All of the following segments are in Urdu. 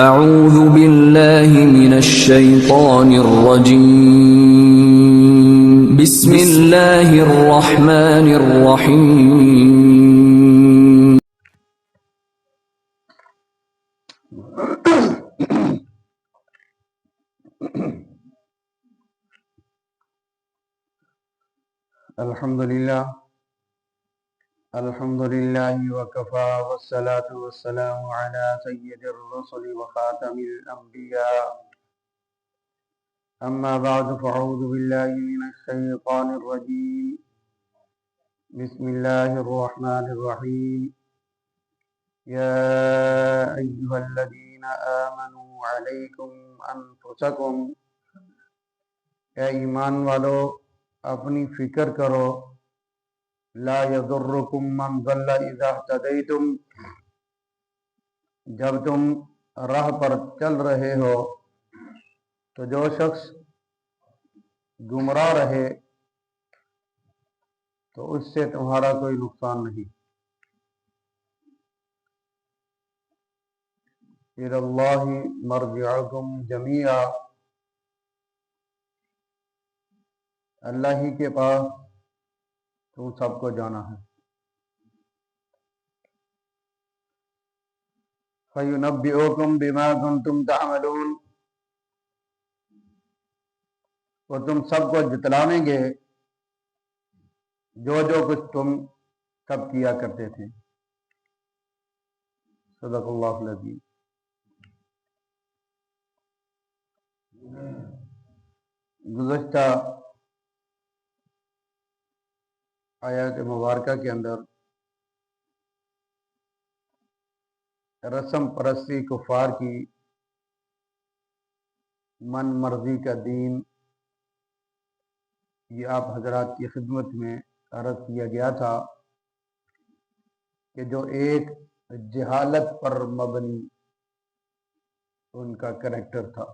اعوذ باللہ من الشیطان الرجیم بسم اللہ الرحمن الرحیم الحمد للہ وکفا والصلاة والسلام علی سید الرسل وخاتم الانبیاء اما بعد فاعوذ باللہ من الشیطان الرجیم بسم اللہ الرحمن الرحیم یا ایہا الذین آمنوا علیکم انفسکم، اے ایمان والو اپنی فکر کرو، لا یضرکم من ضل اذا اہتدیتم، جب تم راہ پر چل رہے ہو تو جو شخص گمراہ رہے تو اس سے تمہارا کوئی نقصان نہیں۔ الی اللہ مرجعکم جمیعا، اللہ ہی کے پاس تم سب کو جانا ہے۔ فَيُنَبِّئُكُم بِمَا كُنتُمْ تَعْمَلُونَ، وہ تم سب کو جتلائیں گے جو کچھ تم سب کیا کرتے تھے۔ صدق اللہ العظیم۔ گزشتہ آیات مبارکہ کے اندر رسم پرستی کفار کی من مرضی کا دین، یہ آپ حضرات کی خدمت میں عرض کیا گیا تھا کہ جو ایک جہالت پر مبنی ان کا کریکٹر تھا۔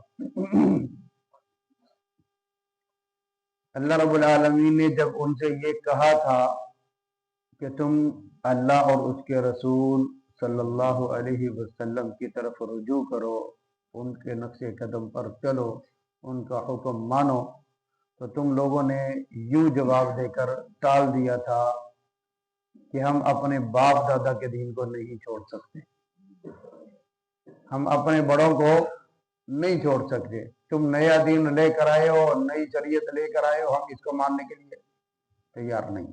اللہ رب العالمین نے جب ان سے یہ کہا تھا کہ تم اللہ اور اس کے رسول صلی اللہ علیہ وسلم کی طرف رجوع کرو، ان کے نقش قدم پر چلو، ان کا حکم مانو، تو تم لوگوں نے یوں جواب دے کر ٹال دیا تھا کہ ہم اپنے باپ دادا کے دین کو نہیں چھوڑ سکتے، ہم اپنے بڑوں کو نہیں چھوڑ سکتے، تم نیا دین لے کر آئے ہو، نئی شریعت لے کر آئے ہو، ہم اس کو ماننے کے لیے تیار نہیں۔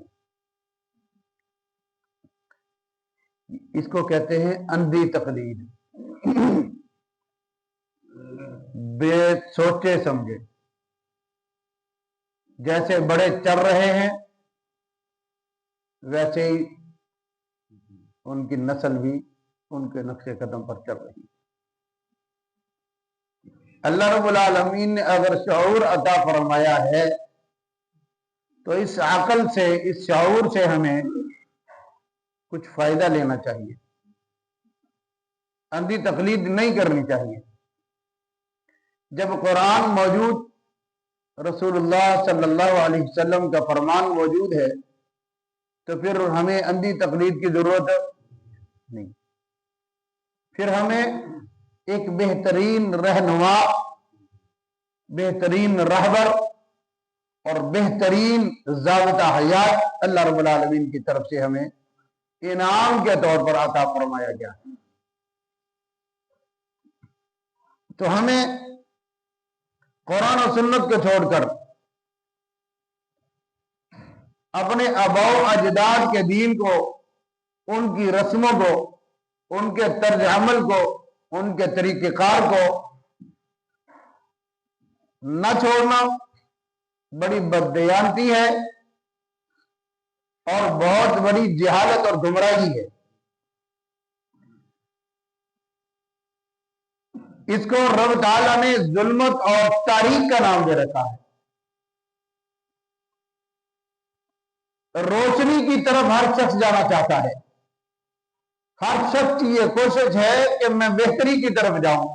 اس کو کہتے ہیں اندھی تقلید، بے سوچے سمجھے، جیسے بڑے چل رہے ہیں ویسے ہی ان کی نسل بھی ان کے نقش قدم پر چل رہی ہے۔ اللہ رب العالمین نے اگر شعور عطا فرمایا ہے تو اس عقل سے، اس شعور سے ہمیں کچھ فائدہ لینا چاہیے، اندھی تقلید نہیں کرنی چاہیے۔ جب قرآن موجود، رسول اللہ صلی اللہ علیہ وسلم کا فرمان موجود ہے تو پھر ہمیں اندھی تقلید کی ضرورت نہیں، پھر ہمیں ایک بہترین رہنما، بہترین رہبر اور بہترین ضابطہ حیات اللہ رب العالمین کی طرف سے ہمیں انعام کے طور پر عطا فرمایا گیا۔ تو ہمیں قرآن و سنت کو چھوڑ کر اپنے آباء و اجداد کے دین کو، ان کی رسموں کو، ان کے طرز عمل کو، ان کے طریقہ کار کو نہ چھوڑنا بڑی بددیانتی ہے اور بہت بڑی جہالت اور گمراہی ہے۔ اس کو رب تعالیٰ نے ظلمت اور تاریک کا نام دے رکھا ہے۔ روشنی کی طرف ہر شخص جانا چاہتا ہے، ہر شخص کی یہ کوشش ہے کہ میں بہتری کی طرف جاؤں،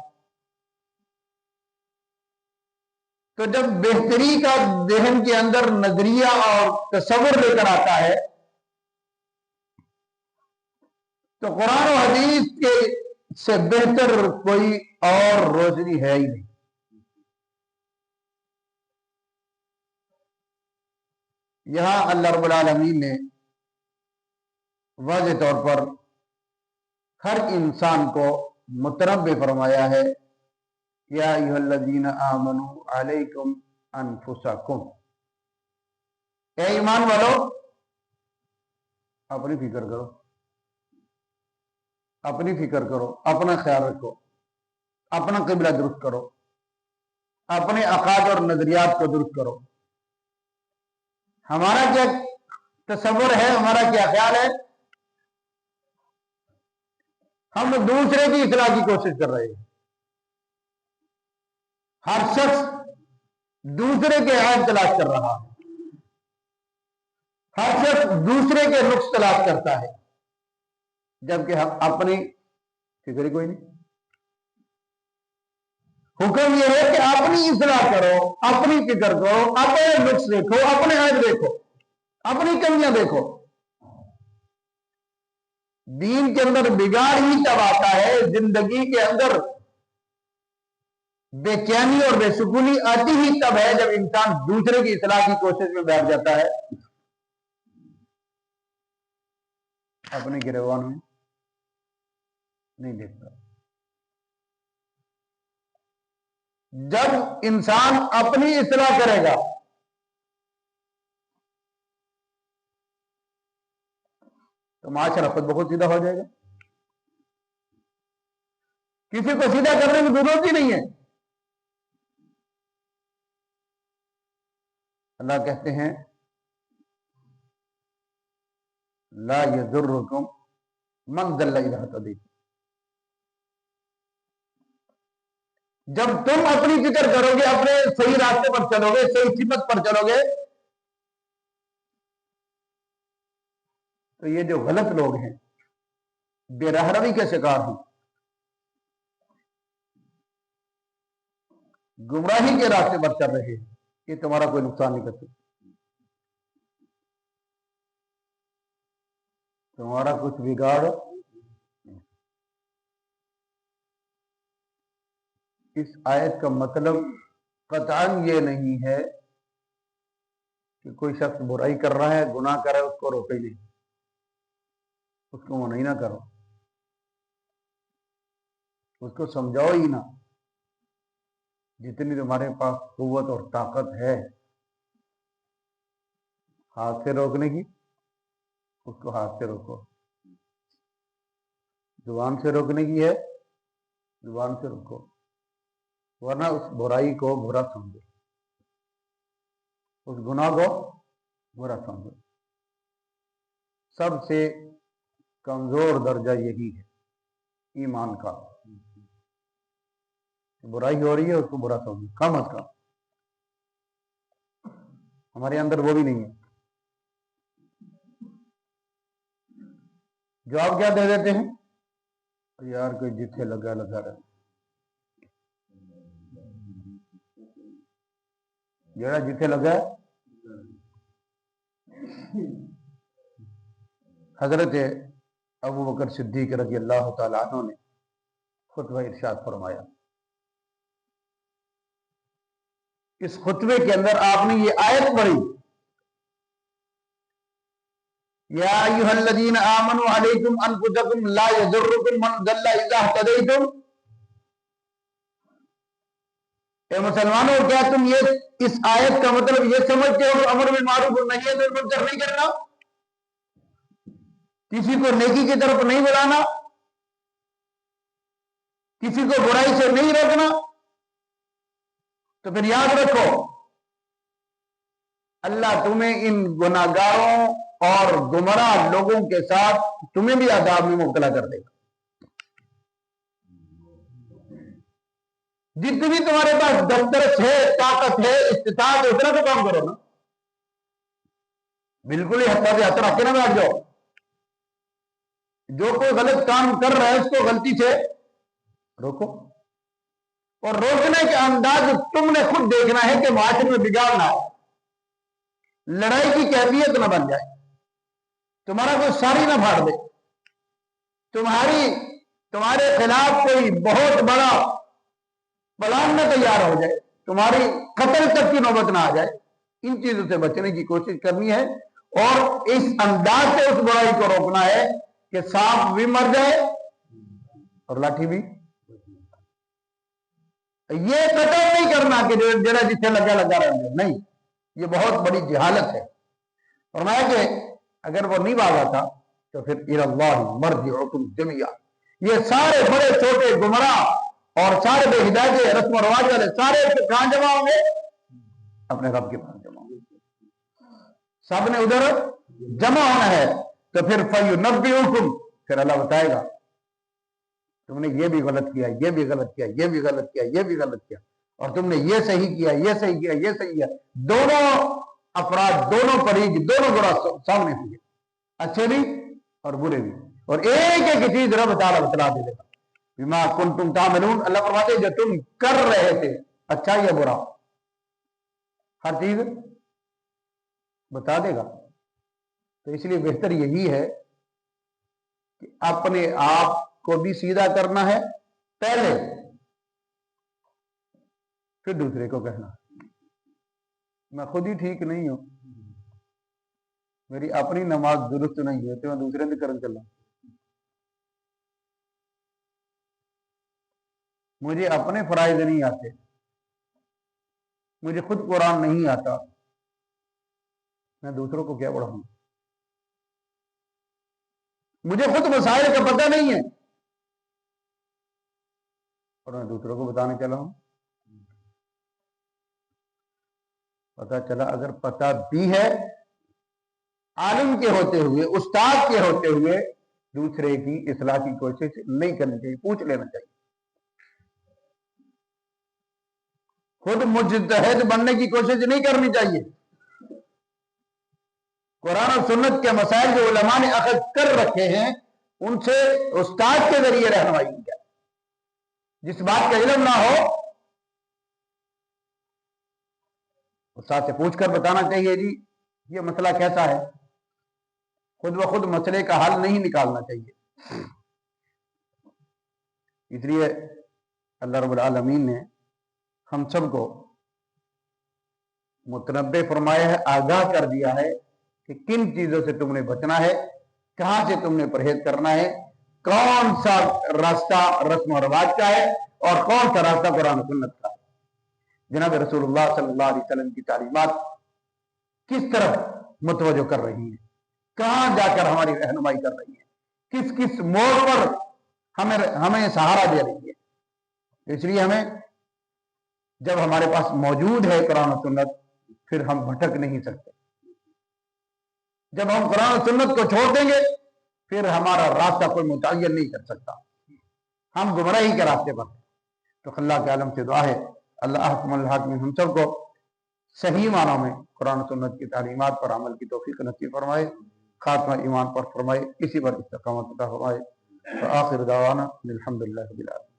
تو جب بہتری کا ذہن کے اندر نظریہ اور تصور لے کر آتا ہے تو قرآن و حدیث کے سے بہتر کوئی اور روشنی ہے ہی نہیں. یہاں اللہ رب العالمین نے واضح طور پر ہر انسان کو متنبع فرمایا ہے، یا ایھا الذین آمنوا علیکم انفسکم، اے ایمان والو اپنی فکر کرو، اپنی فکر کرو، اپنا خیال رکھو، اپنا قبلہ درست کرو، اپنے عقائد اور نظریات کو درست کرو. ہمارا کیا تصور ہے، ہمارا کیا خیال ہے؟ ہم دوسرے کی اصلاح کی کوشش کر رہے ہیں. ہر شخص دوسرے کے عیب تلاش کر رہا ہے، ہر شخص دوسرے کے نقص تلاش کرتا ہے، جبکہ ہم اپنی فکر ہی کوئی نہیں. حکم یہ ہے کہ اپنی اصلاح کرو، اپنی فکر کرو، اپنے نقص دیکھو، اپنے عیب دیکھو، اپنی کمیاں دیکھو. دین کے اندر بگاڑ ہی تب آتا ہے، زندگی کے اندر بے چینی اور بے سکونی آتی ہی تب ہے جب انسان دوسرے کی اصلاح کی کوشش میں بیٹھ جاتا ہے، اپنے گریبان میں نہیں دیکھتا. جب انسان اپنی اصلاح کرے گا تو معاشرہ خود بخود سیدھا ہو جائے گا. کسی کو سیدھا کرنے کی ضرورت ہی نہیں ہے. اللہ کہتے ہیں لا یضرکم من ضل اذا ہتدیتم، جب تم اپنی فکر کرو گے، اپنے صحیح راستے پر چلو گے، صحیح سمت پر چلو گے، تو یہ جو غلط لوگ ہیں، بے رہروی کے شکار ہیں، گمراہی کے راستے پر چل رہے ہیں، یہ تمہارا کوئی نقصان نہیں کر سکتے، تمہارا کچھ بگاڑ. اس آیت کا مطلب قطعاً یہ نہیں ہے کہ کوئی شخص برائی کر رہا ہے، گناہ کر رہا ہے، اس کو روکے نہیں، اس کو منع نہ کرو، اس کو سمجھاؤ ہی نہ. جتنی تمہارے پاس قوت اور طاقت ہے ہاتھ سے روکنے کی، اس کو ہاتھ سے روکو. زبان سے روکنے کی ہے، زبان سے روکو، ورنہ اس برائی کو برا سمجھو، اس گناہ کو برا سمجھو. سب سے کمزور درجہ یہی ہے ایمان کا. برائی ہو رہی ہے، اس کو برا سمجھو، کم از کم. ہمارے اندر وہ بھی نہیں ہے. جواب کیا دے دیتے ہیں؟ یار کوئی جتھے لگا لگا رہے، جڑا جتھے لگا ہے. حضرت ابو بکر صدیق رضی اللہ تعالیٰ عنہ نے خطبہ ارشاد فرمایا. اس خطبے کے اندر آپ نے یہ آیت پڑھی، یا ایھا الذین آمنوا علیکم انفسکم لا یضرکم من ضل اذا اہتدیتم. اے مسلمانوں، کیا تم یہ اس آیت کا مطلب یہ سمجھتے ہو کہ امر بالمعروف اور نہی عن المنکر نہیں کرنا، کسی کو نیکی کی طرف نہیں بلانا، کسی کو برائی سے نہیں روکنا؟ تو پھر یاد رکھو اللہ تمہیں ان گناہگاروں اور گمراہ لوگوں کے ساتھ تمہیں بھی عذاب میں مبتلا کر دے گا. جتنی تمہارے پاس دسترس ہے، طاقت ہے، استطاعت ہے، اتنا تو کام کرو نا. بالکل ہی ہتھا سے ہاتھ رکھ کے نہ بیٹھ جاؤ. جو کوئی غلط کام کر رہا ہے اس کو غلطی سے روکو، اور روکنے کے انداز تم نے خود دیکھنا ہے کہ معاشرے میں بگاڑ نہ ہو، لڑائی کی کیفیت نہ بن جائے، تمہارا کوئی ساری نہ پھاڑ دے، تمہارے خلاف کوئی بہت بڑا پلان میں تیار ہو جائے, تمہاری قتل تک کی نوبت نہ آ جائے. ان چیزوں سے بچنے کی کوشش کرنی ہے اور اس انداز سے اس برائی کو روکنا ہے کہ سانپ بھی مر جائے اور لاٹھی بھی. یہ قتل نہیں کرنا کہ جڑا جسے لگا لگا رہے, نہیں, یہ بہت بڑی جہالت ہے. فرمایا کہ اگر وہ نہیں بھاگا تھا تو پھر الی اللہ مرجعکم جمیعا, یہ سارے بڑے چھوٹے گمراہ اور سارے بے ہدایت رسم و رواج والے سارے کہاں جمع ہوں گے؟ اپنے رب کے پاس جمع ہوں گے. سب نے ادھر جمع ہونا ہے. تو پھر فینبئکم, پھر اللہ بتائے گا تم نے یہ بھی غلط کیا, یہ بھی غلط کیا, یہ بھی غلط کیا, یہ بھی غلط کیا, اور تم نے یہ صحیح کیا, یہ صحیح کیا, یہ صحیح کیا. دونوں افراد, دونوں فریق, دونوں گروہ سامنے ہوں گے, اچھے بھی اور برے بھی, اور ایک ایک چیز رب تعالیٰ بتلا دے گا. بما کنتم تعملون, اللہ فرماتے جو تم کر رہے تھے, اچھا یا برا, ہر چیز بتا دے گا. تو اس لیے بہتر یہی ہے کہ اپنے آپ کو بھی سیدھا کرنا ہے پہلے, پھر دوسرے کو کہنا میں خود ہی ٹھیک نہیں ہوں, میری اپنی نماز درست نہیں ہے, تو میں دوسرے سے کرن چلا, مجھے اپنے فرائض نہیں آتے, مجھے خود قرآن نہیں آتا, میں دوسروں کو کیا پڑھاؤں, مجھے خود مسائل کا پتہ نہیں ہے اور میں دوسروں کو بتانے چلا ہوں. پتہ چلا اگر پتہ بھی ہے, عالم کے ہوتے ہوئے, استاد کے ہوتے ہوئے دوسرے کی اصلاح کی کوشش نہیں کرنی چاہیے, پوچھ لینا چاہیے. خود مجتہد بننے کی کوشش نہیں کرنی چاہیے. قرآن و سنت کے مسائل جو علماء نے اخذ کر رکھے ہیں ان سے استاد کے ذریعے رہنمائی کی جائے. جس بات کا علم نہ ہو استاد سے پوچھ کر بتانا چاہیے, جی یہ مسئلہ کیسا ہے, خود بخود مسئلے کا حل نہیں نکالنا چاہیے. اس لیے اللہ رب العالمین نے ہم سب کو متنبع فرمایا ہے, آگاہ کر دیا ہے کہ کن چیزوں سے تم نے بچنا ہے, کہاں سے تم نے پرہیز کرنا ہے, کون سا راستہ رسم و رواج کا ہے اور کون سا راستہ قرآن و سنت کا ہے. جناب رسول اللہ صلی اللہ علیہ وسلم کی تعلیمات کس طرف متوجہ کر رہی ہیں, کہاں جا کر ہماری رہنمائی کر رہی ہے, کس کس موڑ پر ہمیں سہارا دے رہی ہے. اس لیے ہمیں جب ہمارے پاس موجود ہے قرآن و سنت, پھر ہم بھٹک نہیں سکتے. جب ہم قرآن و سنت کو چھوڑ دیں گے پھر ہمارا راستہ کوئی متعین نہیں کر سکتا, ہم گمراہی کے راستے پر. تو اللہ کے عالم سے دعا ہے اللہ احکم الحاکمین ہم سب کو صحیح معنوں میں قرآن و سنت کی تعلیمات پر عمل کی توفیق نصیب فرمائے, خاتمہ ایمان پر فرمائے, اسی پر استقامت عطا فرمائے. وآخر دعوانا الحمدللہ رب العالمین.